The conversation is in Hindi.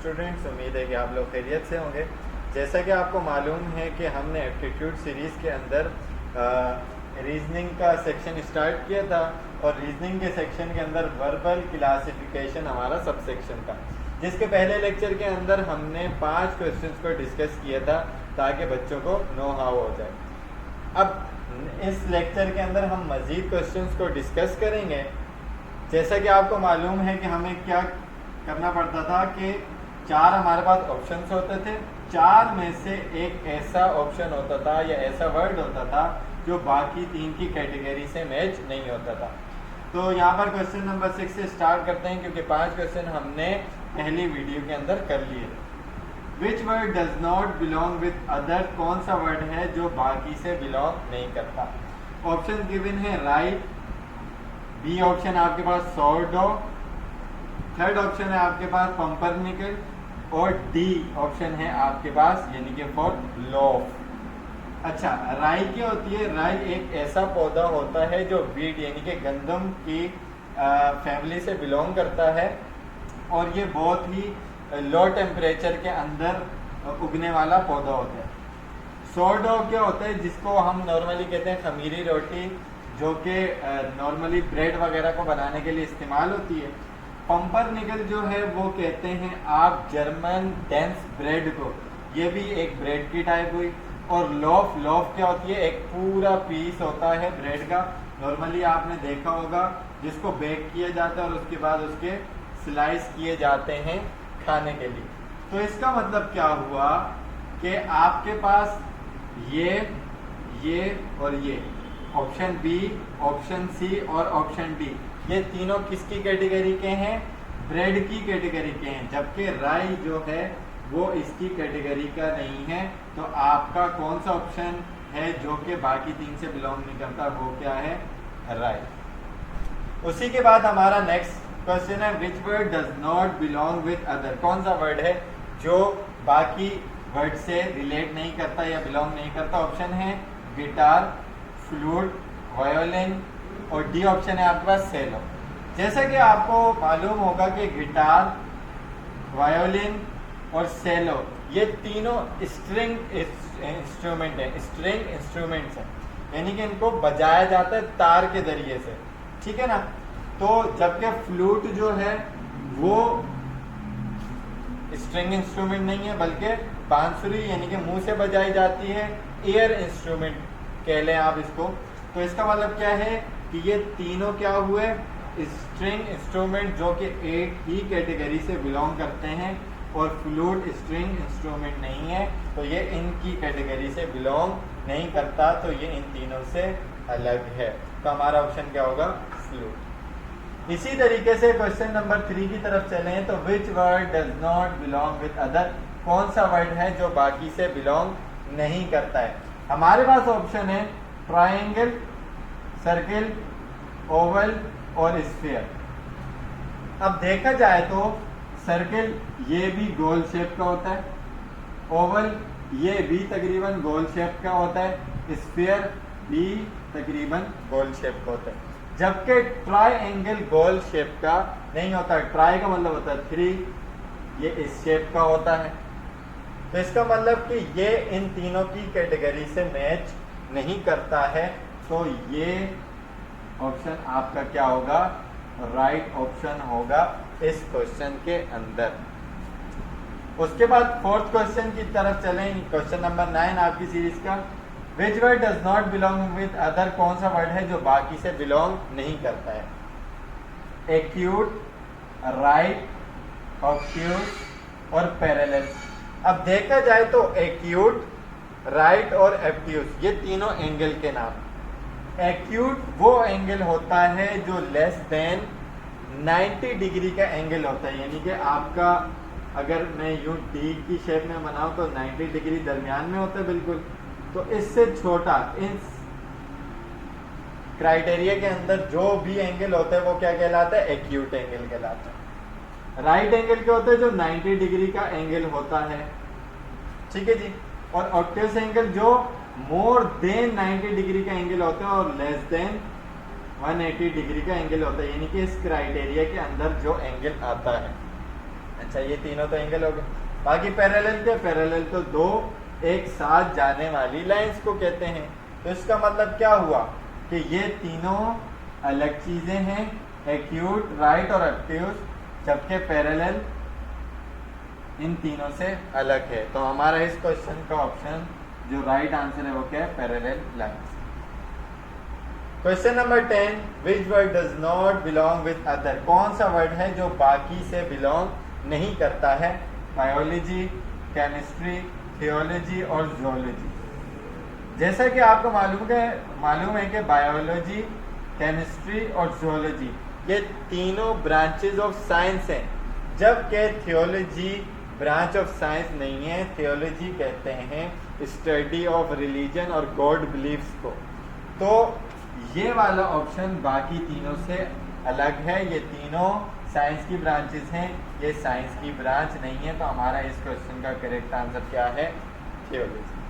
स्टूडेंट्स, उम्मीद है कि आप लोग खैरियत से होंगे। जैसा कि आपको मालूम है कि हमने एप्टीट्यूड सीरीज़ के अंदर रीजनिंग का सेक्शन स्टार्ट किया था और रीजनिंग के सेक्शन के अंदर वर्बल क्लासिफिकेशन हमारा सब सेक्शन था, जिसके पहले लेक्चर के अंदर हमने 5 क्वेश्चंस को डिस्कस किया था ताकि बच्चों को नो हाउ हो जाए। अब इस लेक्चर के अंदर हम मज़ीद क्वेश्चंस को डिस्कस करेंगे। जैसा कि आपको मालूम है कि हमें क्या करना पड़ता था कि 4 हमारे पास ऑप्शंस होते थे, 4 में से एक ऐसा ऑप्शन होता था या ऐसा वर्ड होता था जो बाकी 3 की कैटेगरी से मैच नहीं होता था। तो यहाँ पर क्वेश्चन नंबर 6 से स्टार्ट करते हैं, क्योंकि 5 क्वेश्चन हमने पहली वीडियो के अंदर कर लिए। Which word does not belong with other, कौन सा वर्ड है जो बाकी से बिलोंग नहीं करता। ऑप्शन गिवन है राइट, बी ऑप्शन है आपके पास सॉर्डो, थर्ड ऑप्शन है आपके पास पंपरनिकल और डी ऑप्शन है आपके पास यानी कि फोर्थ लोफ। अच्छा, राई क्या होती है? राई एक ऐसा पौधा होता है जो वीट यानी कि गंदम की फैमिली से बिलोंग करता है और ये बहुत ही लो टेम्परेचर के अंदर उगने वाला पौधा होता है। सोरडो क्या होता है? जिसको हम नॉर्मली कहते हैं खमीरी रोटी, जो कि नॉर्मली ब्रेड वगैरह को बनाने के लिए इस्तेमाल होती है। पंपरनिकल जो है वो कहते हैं आप जर्मन डेंस ब्रेड को, ये भी एक ब्रेड की टाइप हुई। और लोफ, लोफ क्या होती है? एक पूरा पीस होता है ब्रेड का, नॉर्मली आपने देखा होगा, जिसको बेक किया जाता है और उसके बाद उसके स्लाइस किए जाते हैं खाने के लिए। तो इसका मतलब क्या हुआ कि आपके पास ये और ये ऑप्शन बी, ऑप्शन सी और ऑप्शन डी, ये तीनों किसकी कैटेगरी के हैं? ब्रेड की कैटेगरी के हैं, जबकि राई जो है वो इसकी कैटेगरी का नहीं है। तो आपका कौन सा ऑप्शन है जो कि बाकी 3 से बिलोंग नहीं करता? वो क्या है? राई। उसी के बाद हमारा नेक्स्ट क्वेश्चन है which word does not belong with other, कौन सा वर्ड है जो बाकी वर्ड से रिलेट नहीं करता या बिलोंग नहीं करता। ऑप्शन है गिटार, फ्लूट, वायोलिन और डी ऑप्शन है आपके पास सेलो। जैसा कि आपको मालूम होगा कि गिटार, वायोलिन और सेलो ये तीनों स्ट्रिंग इंस्ट्रूमेंट है, स्ट्रिंग इंस्ट्रूमेंट्स हैं, यानी कि इनको बजाया जाता है तार के जरिए से, ठीक है ना। तो जबकि फ्लूट जो है वो स्ट्रिंग इंस्ट्रूमेंट नहीं है, बल्कि बांसुरी यानी कि मुंह से बजाई जाती है, एयर इंस्ट्रूमेंट कह लें आप इसको। तो इसका मतलब क्या है कि ये तीनों क्या हुए? स्ट्रिंग इंस्ट्रूमेंट, जो कि एक ही कैटेगरी से बिलोंग करते हैं, और फ्लूट स्ट्रिंग इंस्ट्रूमेंट नहीं है, तो ये इनकी कैटेगरी से बिलोंग नहीं करता, तो ये इन तीनों से अलग है। तो हमारा ऑप्शन क्या होगा? फ्लूट। इसी तरीके से क्वेश्चन नंबर 3 की तरफ चलें तो which word does not belong with other, कौन सा वर्ड है जो बाकी से बिलोंग नहीं करता है। हमारे पास ऑप्शन है ट्रायंगल, सर्किल, ओवल और स्फीयर। अब देखा जाए तो सर्किल ये भी गोल शेप का होता है, ओवल ये भी तकरीबन गोल शेप का होता है, स्फीयर भी तकरीबन गोल शेप का होता है, जबकि ट्रायंगल गोल शेप का नहीं होता। ट्राई का मतलब होता है 3, ये इस शेप का होता है। तो इसका मतलब कि ये इन तीनों की कैटेगरी से मैच नहीं करता है, तो ये ऑप्शन आपका क्या होगा? राइट ऑप्शन होगा इस क्वेश्चन के अंदर। उसके बाद 4th क्वेश्चन की तरफ चलें, क्वेश्चन नंबर 9 आपकी सीरीज का। Which word does not belong with other, कौन सा वर्ड है जो बाकी से बिलोंग नहीं करता है? एक्यूट, राइट, ऑब्ट्यूज और पैरेलल। अब देखा जाए तो एक्यूट, राइट और ऑब्ट्यूज ये तीनों एंगल के नाम। एक्यूट वो एंगल होता है जो लेस देन 90 डिग्री का एंगल होता है, यानी कि आपका अगर मैं यूं डी की शेप में बनाऊं तो 90 डिग्री दरमियान में होता है बिल्कुल। तो इससे छोटा इस क्राइटेरिया के अंदर जो भी एंगल होता है वो क्या कहलाता है? एक्यूट एंगल कहलाता है। राइट एंगल क्या होता है? जो 90 डिग्री का एंगल होता है, ठीक है जी। और ऑब्ट्यूज एंगल जो मोर देन 90 डिग्री का एंगल होता है और लेस देन 180 डिग्री का एंगल होता है, यानी कि इस क्राइटेरिया के अंदर जो एंगल आता है। अच्छा, ये तीनों तो एंगल हो गए। बाकी पैरेलल के, पैरेलल तो दो एक साथ जाने वाली लाइंस को कहते हैं। तो इसका मतलब क्या हुआ कि ये तीनों अलग चीजें हैं, एक्यूट, राइट और ऑब्ट्यूज, जबकि पैरेलल इन तीनों से अलग है। तो हमारा इस क्वेश्चन का ऑप्शन जो राइट आंसर है वो क्या है, parallel lines. Question number 10, which word does not belong with other, कौन सा वर्ड है जो बाकी से बिलोंग नहीं करता है? बायोलॉजी, केमिस्ट्री, थियोलॉजी और जूलॉजी। जैसा कि आपको मालूम है कि बायोलॉजी, केमिस्ट्री और जूलॉजी ये तीनों ब्रांचेस ऑफ साइंस हैं, जबकि थियोलॉजी ब्रांच ऑफ साइंस नहीं है। थियोलॉजी कहते हैं स्टडी ऑफ रिलीजन और गॉड बिलीव्स को। तो ये वाला ऑप्शन बाकी तीनों से अलग है। ये तीनों साइंस की ब्रांचेस हैं, ये साइंस की ब्रांच नहीं है। तो हमारा इस क्वेश्चन का करेक्ट आंसर क्या है? थियोलॉजी।